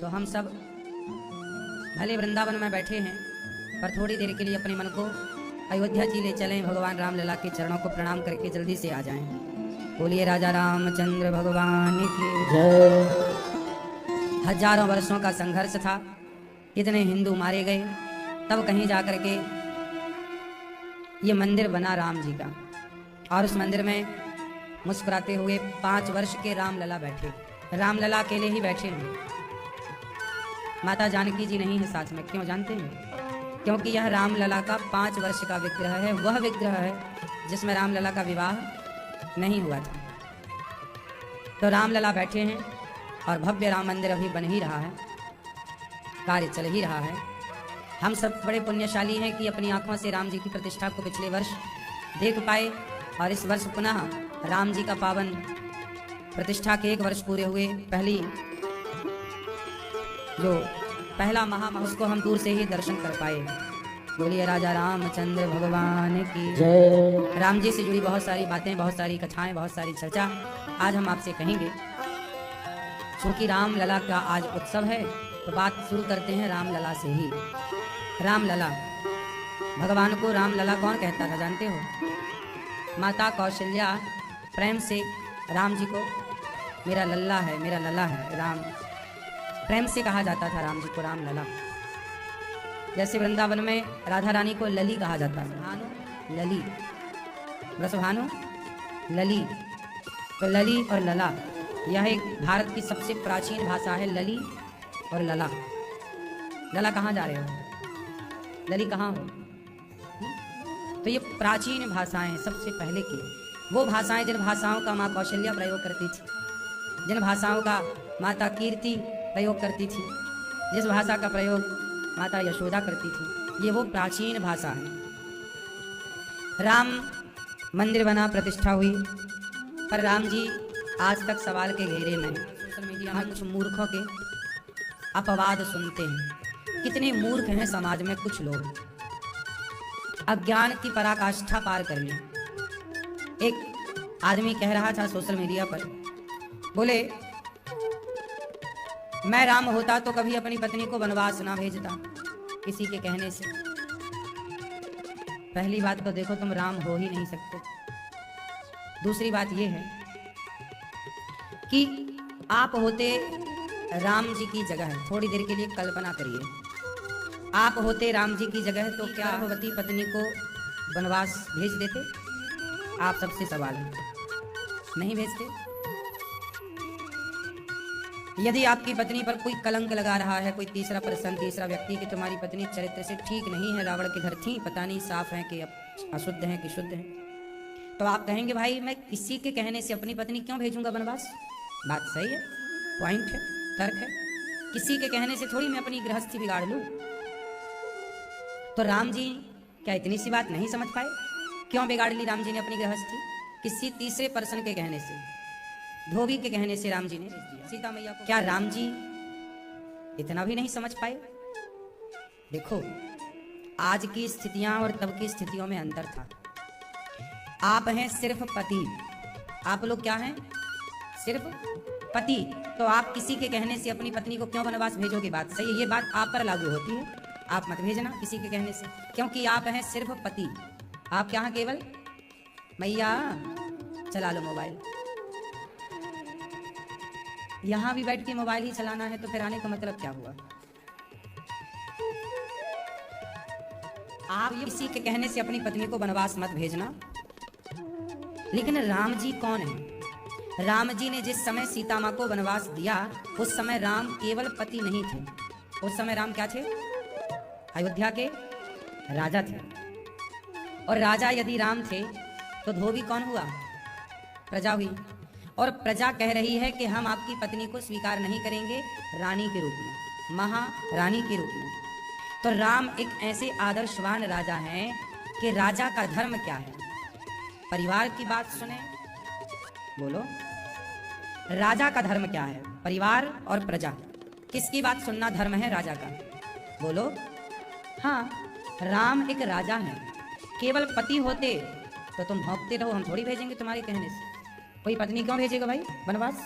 तो हम सब भले वृंदावन में बैठे हैं, पर थोड़ी देर के लिए अपने मन को अयोध्या जी ले चलें। भगवान रामलला के चरणों को प्रणाम करके जल्दी से आ जाएं। बोलिए राजा रामचंद्र भगवान की जय। हजारों वर्षों का संघर्ष था, कितने हिंदू मारे गए, तब कहीं जाकर के ये मंदिर बना राम जी का। और उस मंदिर में मुस्कुराते हुए 5 वर्ष के रामलला बैठे। रामलला अकेले ही बैठे हैं, माता जानकी जी नहीं है साथ में। क्यों जानते हैं? क्योंकि यह रामलला का 5 वर्ष का विग्रह है। वह विग्रह है जिसमें रामलला का विवाह नहीं हुआ था। तो रामलला बैठे हैं और भव्य राम मंदिर अभी बन ही रहा है, कार्य चल ही रहा है। हम सब बड़े पुण्यशाली हैं कि अपनी आंखों से राम जी की प्रतिष्ठा को पिछले वर्ष देख पाए, और इस वर्ष पुनः राम जी का पावन प्रतिष्ठा के 1 वर्ष पूरे हुए। पहला महा उसको हम दूर से ही दर्शन कर पाए। बोलिए राजा रामचंद्र भगवान की जय। राम जी से जुड़ी बहुत सारी बातें, बहुत सारी कथाएं, बहुत सारी चर्चा आज हम आपसे कहेंगे। क्योंकि रामलला का आज उत्सव है, तो बात शुरू करते हैं रामलला से ही। रामलला, भगवान को रामलला कौन कहता था जानते हो? माता कौशल्या प्रेम से राम जी को मेरा लल्ला है, मेरा लला है राम, प्रेम से कहा जाता था राम जी को रामलला। जैसे वृंदावन में राधा रानी को लली कहा जाता है, भानु लली, रसभानु लली। तो लली और लला यह एक भारत की सबसे प्राचीन भाषा है, लली और लला। लला कहाँ जा रहे हो? लली कहाँ हो? तो ये प्राचीन भाषाएं हैं, सबसे पहले की वो भाषाएं जिन भाषाओं का माँ कौशल्या प्रयोग करती थी, जिन भाषाओं का माता कीर्ति प्रयोग करती थी, जिस भाषा का प्रयोग माता यशोदा करती थी, ये वो प्राचीन भाषा है। राम मंदिर बना, प्रतिष्ठा हुई, पर राम जी आज तक सवाल के घेरे में। सोशल मीडिया में कुछ मूर्खों के अपवाद सुनते हैं। कितने मूर्ख हैं समाज में कुछ लोग, अज्ञान की पराकाष्ठा पार कर ली। एक आदमी कह रहा था सोशल मीडिया पर, बोले मैं राम होता तो कभी अपनी पत्नी को वनवास ना भेजता किसी के कहने से। पहली बात तो देखो, तुम राम हो ही नहीं सकते। दूसरी बात यह है कि आप होते राम जी की जगह, थोड़ी देर के लिए कल्पना करिए, आप होते राम जी की जगह तो क्या भगवती पत्नी को वनवास भेज देते? आप सबसे सवाल है, नहीं भेजते। यदि आपकी पत्नी पर कोई कलंक लगा रहा है कोई तीसरा पर्सन, तीसरा व्यक्ति, कि तुम्हारी पत्नी चरित्र से ठीक नहीं है, रावण के घर थी, पता नहीं साफ है कि अशुद्ध है कि शुद्ध है, तो आप कहेंगे भाई मैं किसी के कहने से अपनी पत्नी क्यों भेजूंगा वनवास? बात सही है, पॉइंट है, तर्क है। किसी के कहने से थोड़ी मैं अपनी गृहस्थी बिगाड़ लूं। तो राम जी क्या इतनी सी बात नहीं समझ पाए? क्यों बिगाड़ ली राम जी ने अपनी गृहस्थी? किसी तीसरे पर्सन के कहने से, धोबी के कहने से राम जी ने सीता मैया को। क्या राम जी इतना भी नहीं समझ पाए? देखो, आज की स्थितियां और तब की स्थितियों में अंतर था। आप हैं सिर्फ पति, आप लोग क्या हैं? सिर्फ पति। तो आप किसी के कहने से अपनी पत्नी को क्यों वनवास भेजोगे? बात सही है, ये बात आप पर लागू होती है। आप मत भेजना किसी के कहने से, क्योंकि आप हैं सिर्फ पति। आप क्या हैं? केवल मैया चला लो मोबाइल। यहां भी बैठ के मोबाइल ही चलाना है, तो फिर आने का मतलब क्या हुआ? आप किसी के कहने से अपनी पत्नी को वनवास मत भेजना। लेकिन राम जी कौन है? राम जी ने जिस समय सीता मां को वनवास दिया, उस समय राम केवल पति नहीं थे। उस समय राम क्या थे? अयोध्या के राजा थे। और राजा यदि राम थे तो धोबी कौन हुआ? प्रजा हुई। और प्रजा कह रही है कि हम आपकी पत्नी को स्वीकार नहीं करेंगे रानी के रूप में, महारानी के रूप में। तो राम एक ऐसे आदर्शवान राजा हैं कि राजा का धर्म क्या है? परिवार की बात सुने, बोलो राजा का धर्म क्या है? परिवार और प्रजा, किसकी बात सुनना धर्म है राजा का? बोलो। हाँ, राम एक राजा हैं। केवल पति होते तो तुम भौंकते रहो, हम थोड़ी भेजेंगे तुम्हारे कहने से। कोई पत्नी क्यों भेजेगा भाई वनवास?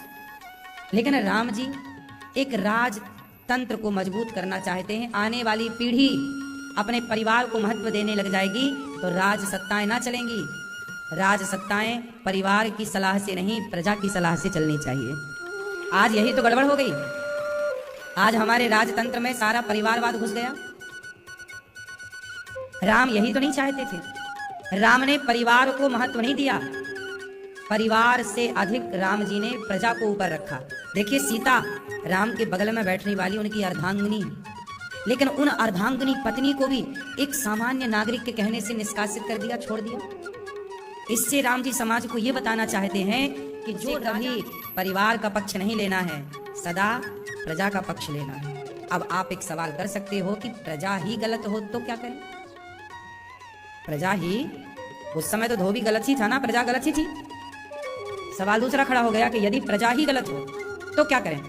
लेकिन राम जी एक तंत्र को मजबूत करना चाहते हैं, आने वाली पीढ़ी अपने परिवार को महत्व देने लग जाएगी, तो राज सत्ताएं ना चलेंगी। राज सत्ताएं परिवार की सलाह से नहीं, प्रजा की सलाह से चलनी चाहिए। आज यही तो गड़बड़ हो गई। आज हमारे राजतंत्र में सारा परिवारवाद घुस गया। राम यही तो नहीं चाहते थे। राम ने परिवार को महत्व नहीं दिया, परिवार से अधिक राम जी ने प्रजा को ऊपर रखा। देखिए, सीता राम के बगल में बैठने वाली उनकी अर्धांगिनी, लेकिन उन अर्धांगिनी पत्नी को भी एक सामान्य नागरिक के कहने से निष्कासित कर दिया, छोड़ दिया। इससे राम जी समाज को यह बताना चाहते हैं कि जो कभी परिवार का पक्ष नहीं लेना है, सदा प्रजा का पक्ष लेना है। अब आप एक सवाल कर सकते हो कि प्रजा ही गलत हो तो क्या करें? प्रजा ही, उस समय तो धोबी गलत ही था ना, प्रजा गलत ही थी। सवाल दूसरा खड़ा हो गया कि यदि प्रजा ही गलत हो तो क्या करें?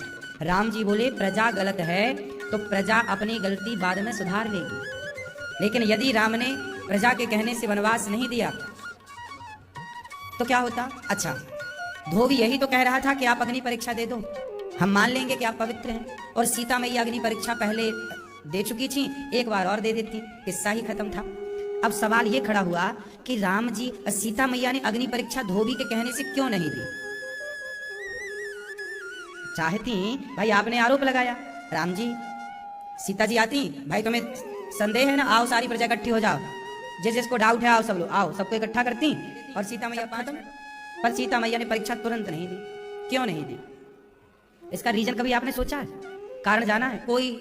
राम जी बोले प्रजा गलत है तो प्रजा अपनी गलती बाद में सुधार लेगी। लेकिन यदि राम ने प्रजा के कहने से वनवास नहीं दिया तो क्या होता? अच्छा, धोबी यही तो कह रहा था कि आप अग्नि परीक्षा दे दो, हम मान लेंगे कि आप पवित्र हैं। और सीता मैया अग्नि परीक्षा पहले दे चुकी थी, एक बार और दे देती, किस्सा ही खत्म था। अब सवाल ये खड़ा हुआ कि राम जी, सीता मैया ने अग्नि परीक्षा धोबी के कहने से क्यों नहीं दी? चाहती भाई, आपने आरोप लगाया, राम जी सीता जी आती, भाई तुम्हें संदेह है ना, आओ सारी प्रजा इकट्ठी हो जाओ, जिसको डाउट है आओ सब लोग, आओ सबको इकट्ठा करती, और सीता मैया खत्म। पर सीता मैया ने परीक्षा तुरंत नहीं दी। क्यों नहीं दी? इसका रीजन कभी आपने सोचा है? कारण जाना है? कोई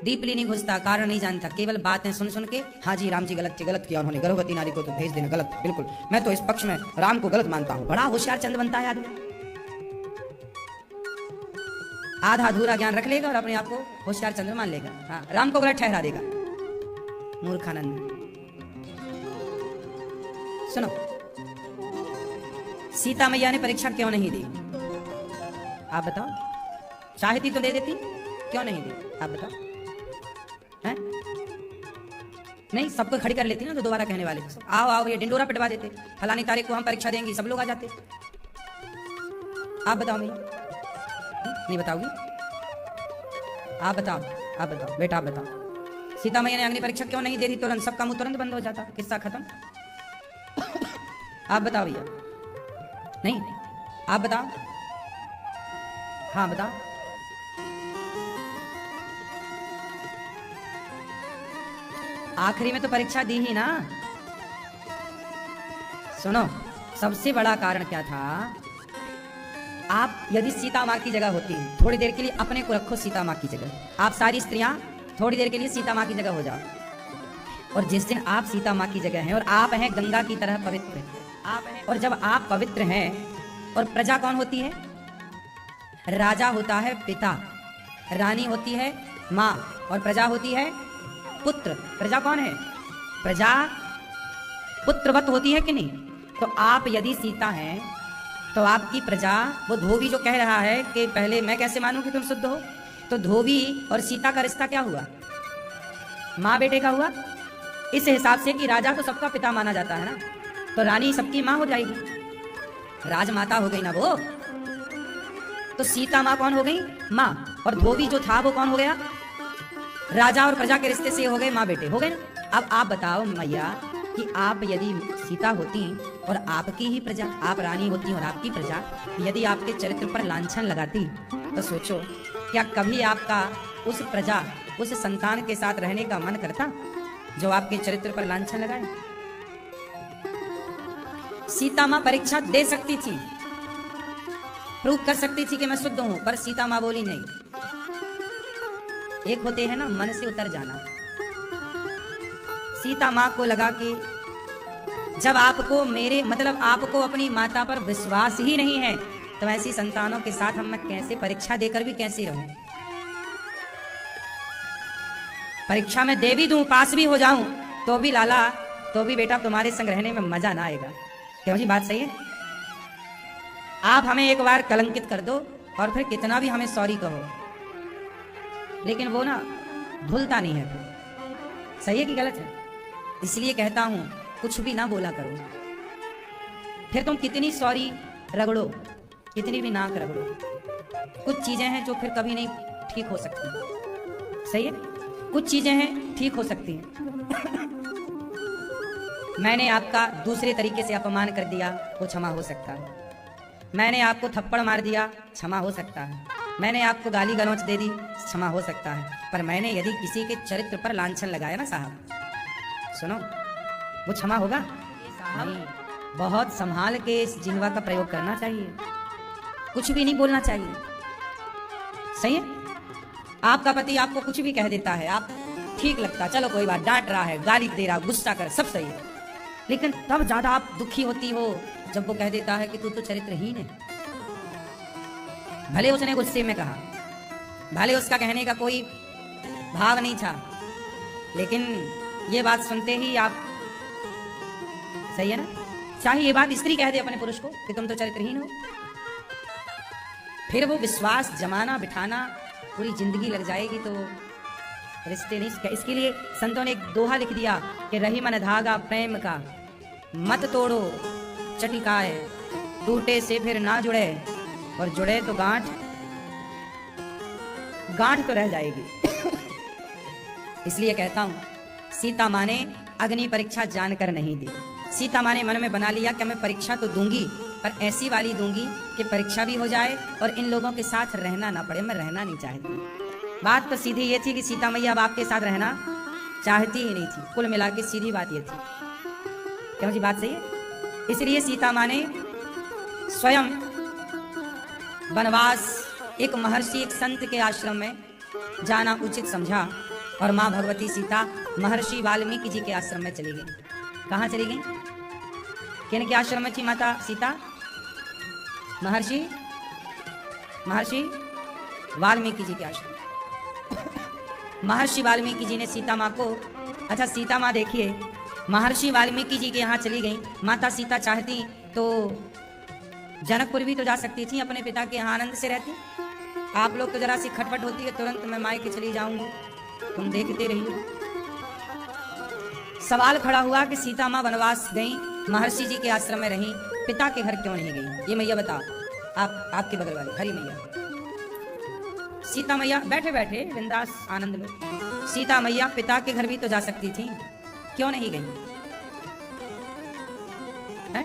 डीपली नहीं घुसता, कारण नहीं जानता, केवल बातें सुन सुन के हाँ जी राम जी गलत किया उन्होंने, गर्भवती नारी को तो भेज देना गलत, बिल्कुल मैं तो इस पक्ष में राम को गलत मानता हूं। बड़ा होशियार चंद बनता है आदमी, आधा अधूरा ज्ञान रख लेगा और अपने आप को होशियार चंद्र मान लेगा, हाँ राम को गलत ठहरा देगा। मूर्खानंद। सुनो, सीता मैया ने परीक्षा क्यों नहीं दी? आप बताओ। चाहती तो दे देती, क्यों नहीं दी? आप बताओ। हैं? नहीं, सबको खड़ी कर लेती ना, तो दोबारा कहने वाले आओ आओ, ये डिंडोरा पिटवा देते, फलानी तारीख को हम परीक्षा देंगे, सब लोग आ जाते। आप बताओ। नहीं बताओगी? आप बताओ बेटा, आप बताओ। सीता मैया ने अग्नि परीक्षा क्यों नहीं दे दी? तुरंत सबका मुंह तुरंत बंद हो जाता, किस्सा खत्म। आप बताओ भैया। नहीं, आप बताओ। हाँ बताओ। आखिरी में तो परीक्षा दी ही ना। सुनो, सबसे बड़ा कारण क्या था? आप यदि सीता माँ की जगह होती, थोड़ी देर के लिए अपने को रखो सीता माँ की जगह। आप सारी स्त्रियां थोड़ी देर के लिए सीता माँ की जगह हो जाओ, और जिस दिन आप सीता माँ की जगह हैं और आप हैं गंगा की तरह पवित्र, आप हैं, और जब आप पवित्र हैं, और प्रजा कौन होती है? राजा होता है पिता, रानी होती है माँ, और प्रजा होती है पुत्र। प्रजा कौन है? प्रजा पुत्रवत होती है कि नहीं? तो आप यदि सीता हैं तो आपकी प्रजा, वो धोबी जो कह रहा है कि पहले मैं कैसे मानूं कि तुम शुद्ध हो, तो धोबी और सीता का रिश्ता क्या हुआ? माँ बेटे का हुआ। इस हिसाब से कि राजा तो सबका पिता माना जाता है ना, तो रानी सबकी माँ हो जाएगी, राजमाता हो गई ना वो। तो सीता माँ कौन हो गई? माँ। और धोबी जो था वो कौन हो गया? राजा और प्रजा के रिश्ते से हो गए माँ बेटे, हो गए ना। अब आप बताओ मैया कि आप यदि सीता होती और आपकी ही प्रजा, आप रानी होती और आपकी प्रजा यदि आपके चरित्र पर लांछन लगाती, तो सोचो क्या कभी आपका उस प्रजा, उस संतान के साथ रहने का मन करता जो आपके चरित्र पर लांछन लगाए? सीता माँ परीक्षा दे सकती थी, प्रूव कर सकती थी कि मैं शुद्ध हूं, पर सीता माँ बोली नहीं। एक होते हैं ना मन से उतर जाना। सीता माँ को लगा कि जब आपको मेरे मतलब आपको अपनी माता पर विश्वास ही नहीं है, तो ऐसी संतानों के साथ हम मैं कैसे परीक्षा देकर भी कैसे रहूं? परीक्षा में दे भी दूं, पास भी हो जाऊं, तो भी लाला, तो भी बेटा तुम्हारे संग रहने में मजा ना आएगा। क्यों जी, बात सही है? आप हमें एक बार कलंकित कर दो और फिर कितना भी हमें सॉरी कहो, लेकिन वो ना भूलता नहीं है फिर। सही है कि गलत है? इसलिए कहता हूं कुछ भी ना बोला करो, फिर तुम कितनी सॉरी रगड़ो, कितनी भी नाक रगड़ो, कुछ चीजें हैं जो फिर कभी नहीं ठीक हो सकती। सही है, कुछ चीजें हैं ठीक हो सकती हैं। मैंने आपका दूसरे तरीके से अपमान कर दिया, वो क्षमा हो सकता है। मैंने आपको थप्पड़ मार दिया, क्षमा हो सकता है। मैंने आपको गाली गलौच दे दी, क्षमा हो सकता है। पर मैंने यदि किसी के चरित्र पर लांछन लगाया ना साहब, सुनो, वो क्षमा होगा नहीं। बहुत संभाल के इस जिह्वा का प्रयोग करना चाहिए, कुछ भी नहीं बोलना चाहिए। सही है, आपका पति आपको कुछ भी कह देता है, आप ठीक लगता, चलो कोई बात, डांट रहा है, गाली दे रहा, गुस्सा कर, सब सही है। लेकिन तब ज्यादा आप दुखी होती हो जब वो कह देता है कि तू तो चरित्रहीन है। भले उसने गुस्से में कहा, भले उसका कहने का कोई भाव नहीं था, लेकिन ये बात सुनते ही आप, सही है ना, चाहे ये बात स्त्री कह दे अपने पुरुष को कि तुम तो चरित्रहीन हो, फिर वो विश्वास जमाना बिठाना पूरी जिंदगी लग जाएगी, तो रिश्ते नहीं। इसके लिए संतों ने एक दोहा लिख दिया कि रही मन धागा प्रेम का, मत तोड़ो चटिकाए, टूटे से फिर ना जुड़े, और जुड़े तो गांठ गांठ तो रह जाएगी। इसलिए कहता हूं, सीता माँ ने अग्नि परीक्षा जानकर नहीं दी। सीता माँ ने मन में बना लिया कि मैं परीक्षा तो दूंगी, पर ऐसी वाली दूंगी कि परीक्षा भी हो जाए और इन लोगों के साथ रहना ना पड़े। मैं रहना नहीं चाहती। बात तो सीधी ये थी कि सीता मैया अब आपके साथ रहना चाहती ही नहीं थी। कुल मिला के सीधी बात ये थी। क्यों जी, बात सही है। इसलिए सीता माँ ने स्वयं वनवास एक महर्षि, एक संत के आश्रम में जाना उचित समझा, और माँ भगवती सीता महर्षि वाल्मीकि जी के आश्रम में चली गई। कहाँ चली गई? किन के आश्रम में थी माता सीता? महर्षि वाल्मीकि जी के आश्रम। महर्षि वाल्मीकि जी ने सीता माँ को, अच्छा सीता माँ देखिए, महर्षि वाल्मीकि जी के यहाँ चली गई। माता सीता चाहती तो जनकपुर भी तो जा सकती थी, अपने पिता के यहाँ आनंद से रहती। आप लोग तो जरा सी खटपट होती है, तुरंत मैं मायके चली जाऊंगी, तुम देखते रहिए। सवाल खड़ा हुआ कि सीता माँ वनवास गई, महर्षि जी के आश्रम में रही, पिता के घर क्यों नहीं गई? ये मैया बताओ, आपके बगल वाली हरी मैया। सीता मैया बैठे बैठे बिंदास आनंद लो। सीता मैया पिता के घर भी तो जा सकती थी, क्यों नहीं गई? है?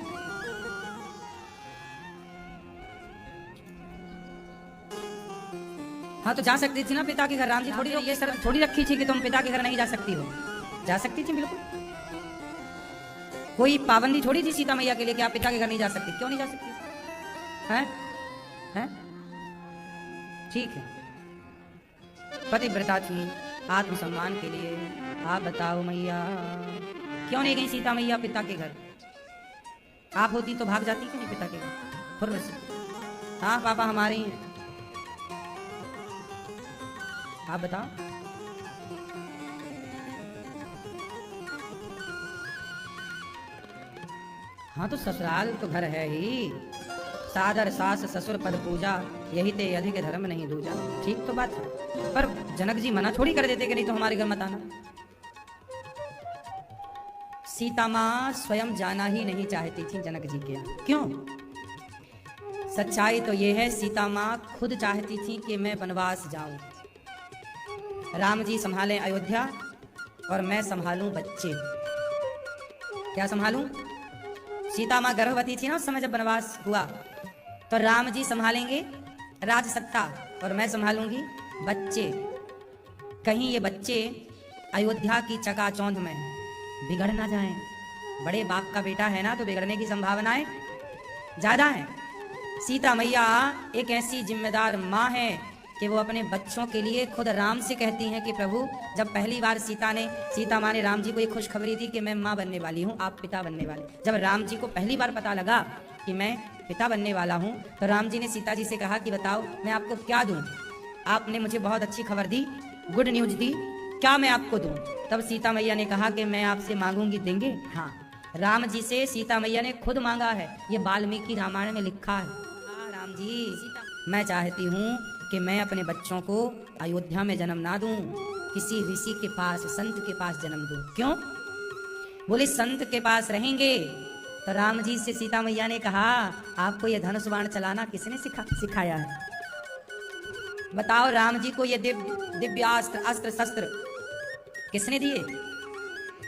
हाँ तो जा सकती थी ना पिता के घर। राम जी थोड़ी ये शर्त थोड़ी रखी थी कि तुम पिता के घर नहीं जा सकती हो, जा सकती थी बिल्कुल। कोई पाबंदी थोड़ी थी सीता मैया के लिए कि आप पिता के घर नहीं जा सकती। क्यों नहीं जा सकती? हैं? ठीक है, पतिव्रता थी, आत्मसम्मान के लिए। आप बताओ मैया, क्यों नहीं गई सीता मैया पिता के घर? आप होती तो भाग जाती कि नहीं पिता के घर फुर्र से? हाँ पापा हमारे ही हैं, आप बताओ। हाँ तो ससुराल तो घर है ही, सादर सास ससुर पद पूजा, यही ते अधिक धर्म नहीं दूजा। ठीक तो बात है, पर जनक जी मना थोड़ी कर देते कि नहीं तो हमारे घर मत आना। सीता माँ स्वयं जाना ही नहीं चाहती थी जनक जी के यहाँ। क्यों? सच्चाई तो ये है, सीता माँ खुद चाहती थी कि मैं वनवास जाऊं, राम जी संभालें अयोध्या और मैं संभालूं बच्चे। क्या संभालूं? सीता माँ गर्भवती थी ना उस समय जब वनवास हुआ, तो राम जी संभालेंगे राजसत्ता और मैं संभालूंगी बच्चे। कहीं ये बच्चे अयोध्या की चकाचौंध में बिगड़ ना जाएं। बड़े बाप का बेटा है ना, तो बिगड़ने की संभावनाएं ज्यादा हैं। सीता मैया एक ऐसी जिम्मेदार माँ है कि वो अपने बच्चों के लिए खुद राम से कहती हैं कि प्रभु, जब पहली बार सीता माँ ने राम जी को एक खुशखबरी दी कि मैं माँ बनने वाली हूँ, आप पिता बनने वाले। जब राम जी को पहली बार पता लगा कि मैं पिता बनने वाला हूँ, तो राम जी ने सीता जी से कहा कि बताओ मैं आपको क्या दूं? आपने मुझे बहुत अच्छी खबर दी, गुड न्यूज दी, क्या मैं आपको दूं? तब सीता मैया ने कहा कि मैं आपसे मांगूंगी, देंगे? हाँ, राम जी से सीता मैया ने खुद मांगा है। ये वाल्मीकि रामायण में लिखा है। राम जी, मैं चाहती हूँ कि मैं अपने बच्चों को अयोध्या में जन्म ना दूं, किसी ऋषि के पास, संत के पास जन्म दूं। क्यों? बोले संत के पास रहेंगे। तो राम जी से सीता मैया ने कहा, आपको ये धनुष बाण चलाना किसने सिखाया है? बताओ राम जी को ये दिव्यास्त्र अस्त्र शस्त्र किसने दिए?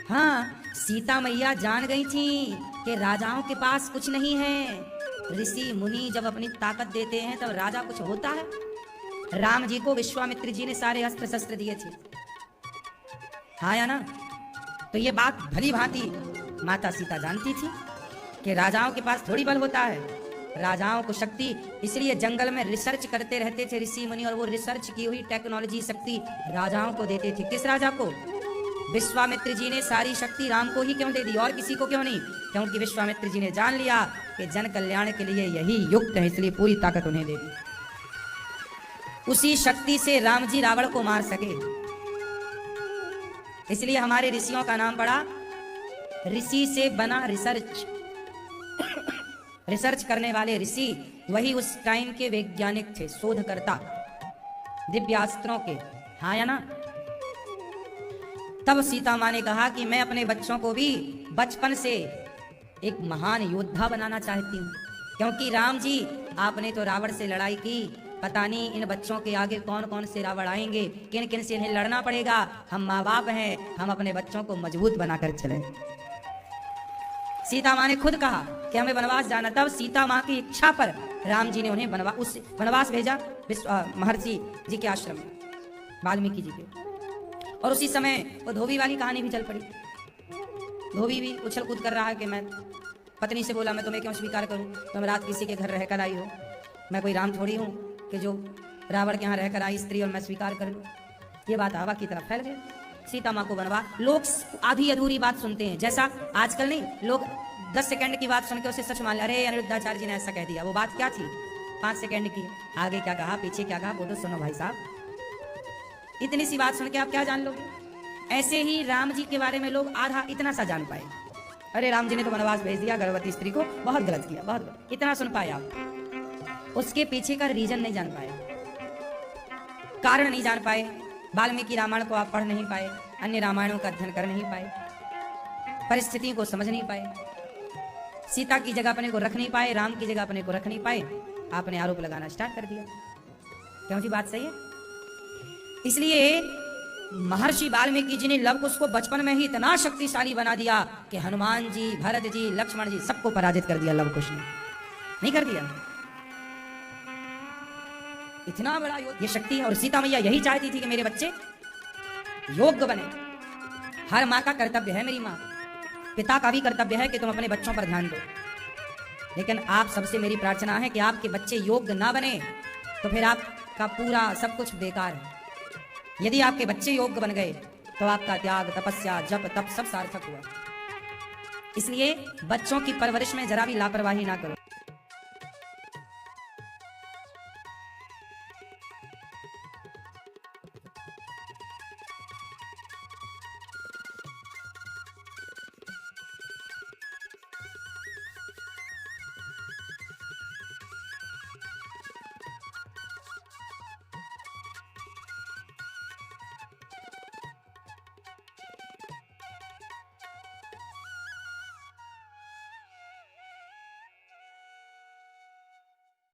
हाँ, सीता मैया जान गई थी कि राजाओं के पास कुछ नहीं है। ऋषि मुनि जब अपनी ताकत देते हैं तब राजा कुछ होता है। राम जी को विश्वामित्र जी ने सारे अस्त्र शस्त्र दिए थे, हाँ या ना? तो ये बात भली भांति माता सीता जानती थी कि राजाओं के पास थोड़ी बल होता है, राजाओं को शक्ति, इसलिए जंगल में रिसर्च करते रहते थे ऋषि मुनि, और वो रिसर्च की हुई टेक्नोलॉजी शक्ति राजाओं को देते थे। किस राजा को? विश्वामित्र जी ने सारी शक्ति राम को ही क्यों दे दी, और किसी को क्यों नहीं? क्योंकि विश्वामित्र जी ने जान लिया कि जन कल्याण के लिए यही युक्त है, इसलिए पूरी ताकत उन्हें दे दी। उसी शक्ति से राम जी रावण को मार सके, इसलिए हमारे ऋषियों का नाम पड़ा ऋषि से बना रिसर्च। रिसर्च करने वाले ऋषि वही उस टाइम के वैज्ञानिक थे, शोधकर्ता दिव्यास्त्रों के, हाँ या ना? तब सीता माँ ने कहा कि मैं अपने बच्चों को भी बचपन से एक महान योद्धा बनाना चाहती हूँ, क्योंकि राम जी आपने तो रावण से लड़ाई की, पता नहीं इन बच्चों के आगे कौन कौन से रावण आएंगे, किन किन से इन्हें लड़ना पड़ेगा। हम माँ बाप हैं, हम अपने बच्चों को मजबूत बनाकर चलें। सीता माँ ने खुद कहा कि हमें वनवास जाना। तब सीता माँ की इच्छा पर राम जी ने उन्हें वनवास भेजा महर्षि जी के आश्रम में, वाल्मीकि जी के। और उसी समय वो धोबी वाली कहानी भी चल पड़ी। धोबी भी उछल कूद कर रहा है कि मैं पत्नी से बोला, मैं तुम्हें क्यों स्वीकार करूं, तुम रात किसी के घर रहकर आई हो, मैं कोई राम थोड़ी हूं कि जो रावण के यहाँ रहकर आई स्त्री और मैं स्वीकार कर लूं। ये बात हवा की तरफ फैल गई। सीता माँ को बनवा, लोग आधी अधूरी बात सुनते हैं, जैसा आजकल नहीं, लोग 10 सेकंड की बात सुन के उसे सच मान लिया, अरे अनिरुद्धाचार्य जी ने ऐसा कह दिया। वो बात क्या थी? 5 सेकंड की, आगे क्या कहा पीछे क्या कहा वो तो सुनो भाई साहब। इतनी सी बात सुन के आप क्या जान लोगे? ऐसे ही राम जी के बारे में लोग आधा इतना सा जान पाए, अरे राम जी ने तो वनवास भेज दिया गर्भवती स्त्री को, बहुत गलत किया, बहुत गलत, इतना सुन पाए आप। उसके पीछे का रीजन नहीं जान पाए, कारण नहीं जान पाए। वाल्मीकि रामायण को आप पढ़ नहीं पाए, अन्य रामायणों का अध्ययन कर नहीं पाए, परिस्थितियों को समझ नहीं पाए, सीता की जगह अपने को रख नहीं पाए, राम की जगह अपने को रख नहीं पाए, आपने आरोप लगाना स्टार्ट कर दिया। क्यों जी, बात सही है? इसलिए महर्षि वाल्मीकि जी ने लव कुश को बचपन में ही इतना शक्तिशाली बना दिया कि हनुमान जी, भरत जी, लक्ष्मण जी सबको पराजित कर दिया लव कुश ने। नहीं कर दिया? इतना बड़ा ये शक्ति है। और सीता मैया यही चाहती थी कि मेरे बच्चे योग्य बने। हर माँ का कर्तव्य है, मेरी माँ पिता का भी कर्तव्य है कि तुम अपने बच्चों पर ध्यान दो, लेकिन आप सबसे मेरी प्रार्थना है कि आपके बच्चे योग्य ना बने तो फिर आपका पूरा सब कुछ बेकार है। यदि आपके बच्चे योग्य बन गए तो आपका त्याग, तपस्या, जप, तप सब सार्थक हुआ। इसलिए बच्चों की परवरिश में जरा भी लापरवाही ना करो।